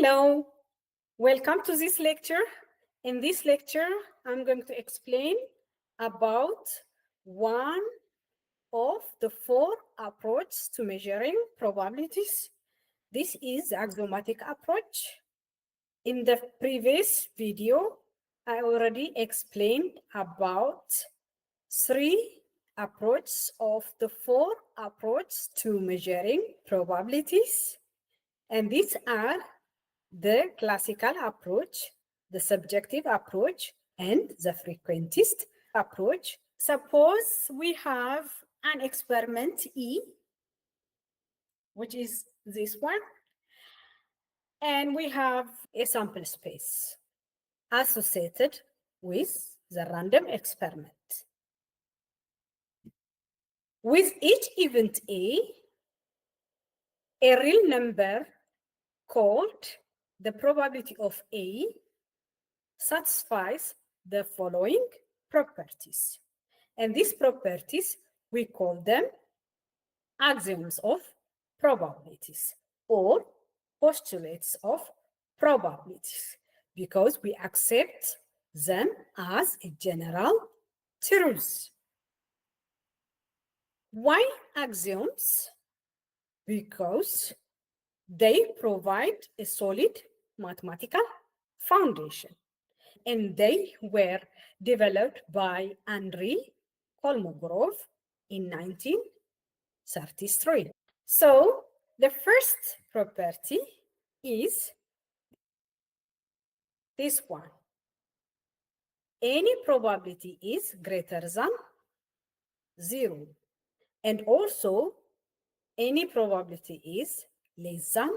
Hello, welcome to this lecture. In this lecture, I'm going to explain about one of the four approaches to measuring probabilities. This is the axiomatic approach. In the previous video, I already explained about three approaches of the four approaches to measuring probabilities. And these are the classical approach, the subjective approach, and the frequentist approach. Suppose we have an experiment E, which is this one, and we have a sample space associated with the random experiment. With each event A real number called the probability of A satisfies the following properties. And these properties, we call them axioms of probabilities or postulates of probabilities because we accept them as a general truth. Why axioms? Because they provide a solid mathematical foundation, and they were developed by Andrey Kolmogorov in 1933. So the first property is this one. Any probability is greater than 0, and also any probability is less than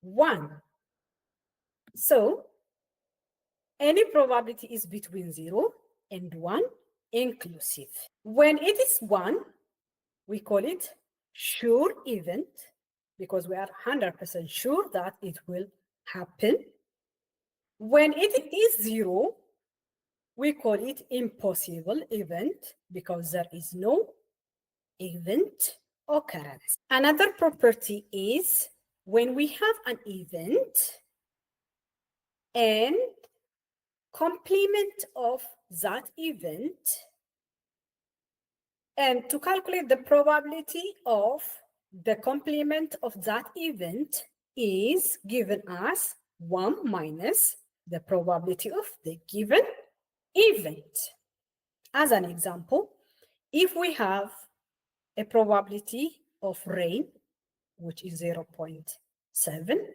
1. So any probability is between 0 and 1 inclusive. When it is 1, we call it sure event because we are 100% sure that it will happen. When it is 0, we call it impossible event because there is no event occurrence. Another property is when we have an event and complement of that event, and to calculate the probability of the complement of that event is given as 1 minus the probability of the given event. As an example, if we have a probability of rain, which is 0.7,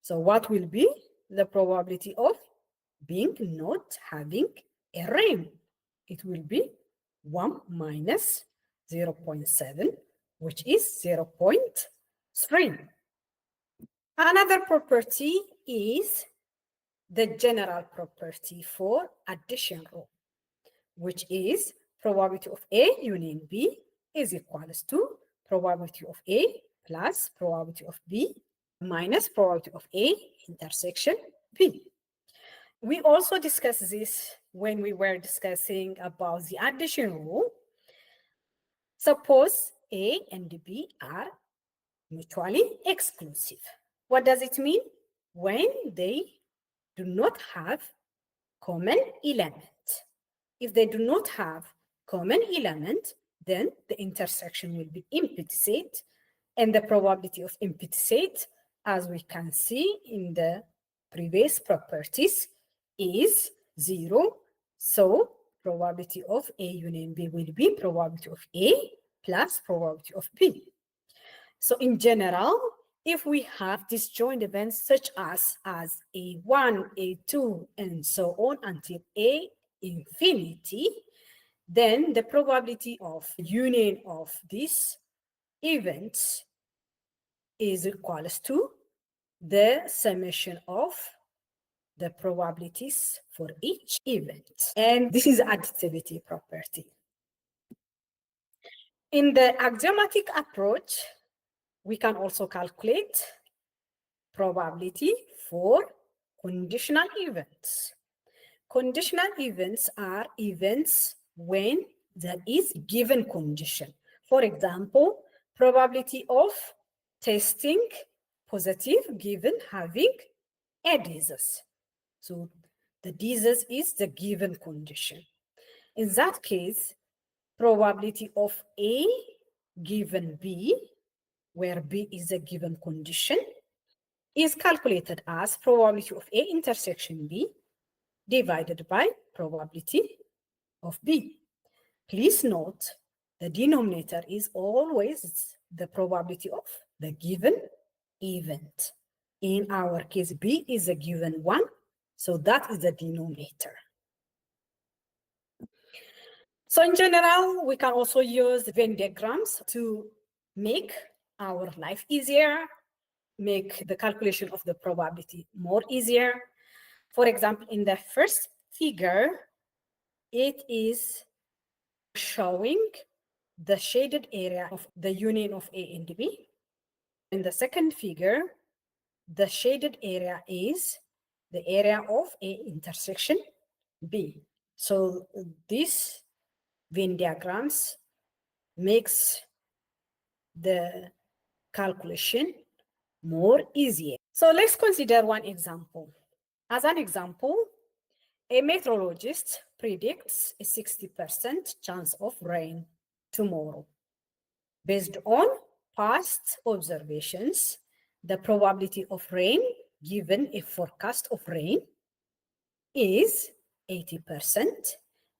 so what will be the probability of being not having a rain? It will be 1 minus 0.7, which is 0.3. Another property is the general property for addition rule, which is probability of A union B is equals to probability of A plus probability of B minus probability of A intersection B. We also discussed this when we were discussing about the addition rule. Suppose A and B are mutually exclusive. What does it mean? When they do not have common element. If they do not have common element, then the intersection will be implicit, and the probability of implicit, as we can see in the previous properties, is 0. So probability of A union B will be probability of A plus probability of B. So in general, if we have disjoint events such as A1, A2, and so on until A infinity, then the probability of union of these events is equals to the summation of the probabilities for each event. And this is additivity property. In the axiomatic approach, we can also calculate probability for conditional events. Conditional events are events when there is given condition. For example, probability of testing positive given having a disease. So the disease is the given condition. In that case, probability of A given B, where B is a given condition, is calculated as probability of A intersection B divided by probability of B. Please note the denominator is always the probability of the given event. In our case, B is a given one, so that is the denominator. So in general, we can also use Venn diagrams to make our life easier, make the calculation of the probability more easier. For example, in the first figure, it is showing the shaded area of the union of A and B. In the second figure, the shaded area is the area of A intersection B. So these Venn diagrams makes the calculation more easier. So let's consider one example. As an example, a meteorologist predicts a 60% chance of rain tomorrow. Based on past observations, the probability of rain given a forecast of rain is 80%,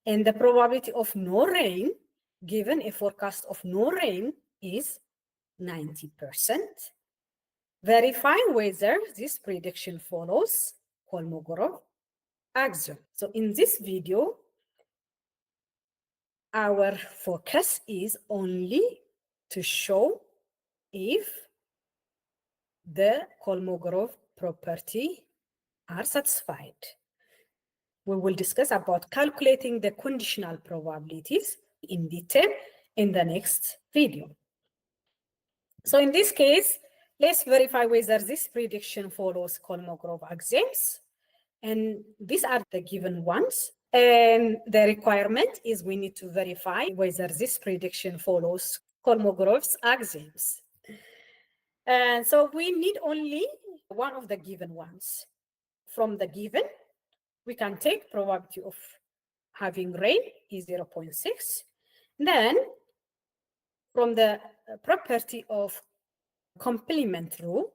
and the probability of no rain given a forecast of no rain is 90%. Verify whether this prediction follows Kolmogorov axiom. So in this video, our focus is only to show if the Kolmogorov property are satisfied. We will discuss about calculating the conditional probabilities in detail in the next video. So in this case, let's verify whether this prediction follows Kolmogorov axioms. And these are the given ones. And the requirement is we need to verify whether this prediction follows Kolmogorov's axioms. And so we need only one of the given ones. From the given, we can take probability of having rain is 0.6. Then from the property of complement rule,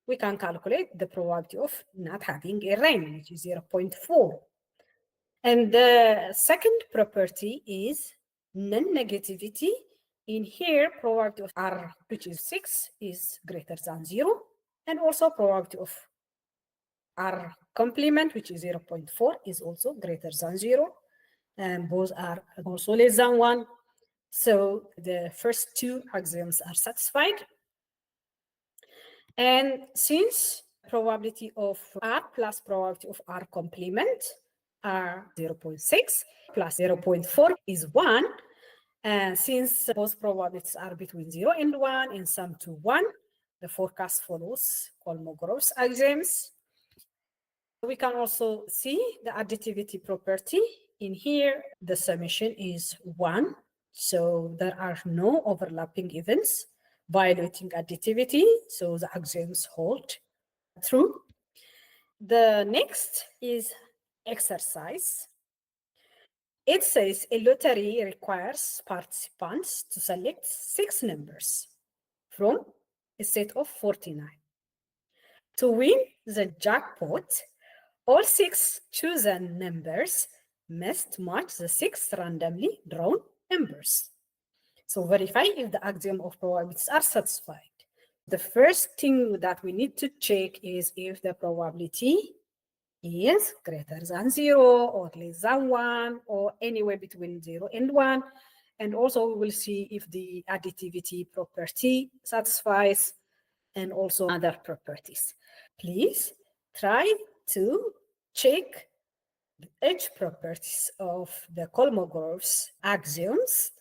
we can calculate the probability of not having a rain, which is 0.4. And the second property is non-negativity. In here, probability of R, which is 6, is greater than 0. And also probability of R complement, which is 0.4, is also greater than 0. And both are also less than 1. So the first two axioms are satisfied. And since probability of R plus probability of R complement are 0.6 plus 0.4 is 1, and since both probabilities are between 0 and 1 and sum to 1, the forecast follows Kolmogorov's axioms. We can also see the additivity property. In here, the summation is 1, so there are no overlapping events violating additivity, so the axioms hold true. The next is exercise. It says a lottery requires participants to select 6 numbers from a set of 49. To win the jackpot, all 6 chosen numbers must match the 6 randomly drawn numbers. So verify if the axiom of probabilities are satisfied. The first thing that we need to check is if the probability is greater than 0 or less than 1 or anywhere between 0 and 1. And also we will see if the additivity property satisfies and also other properties. Please try to check the edge properties of the Kolmogorov's axioms,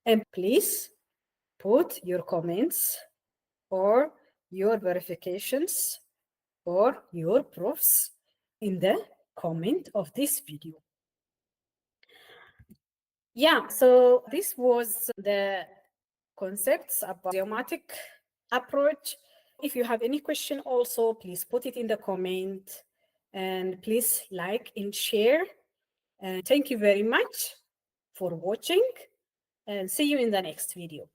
and please put your comments or your verifications or your proofs in the comment of this video. Yeah, so this was the concepts about axiomatic approach. If you have any question also, please put it in the comment, and please like and share. And thank you very much for watching, and see you in the next video.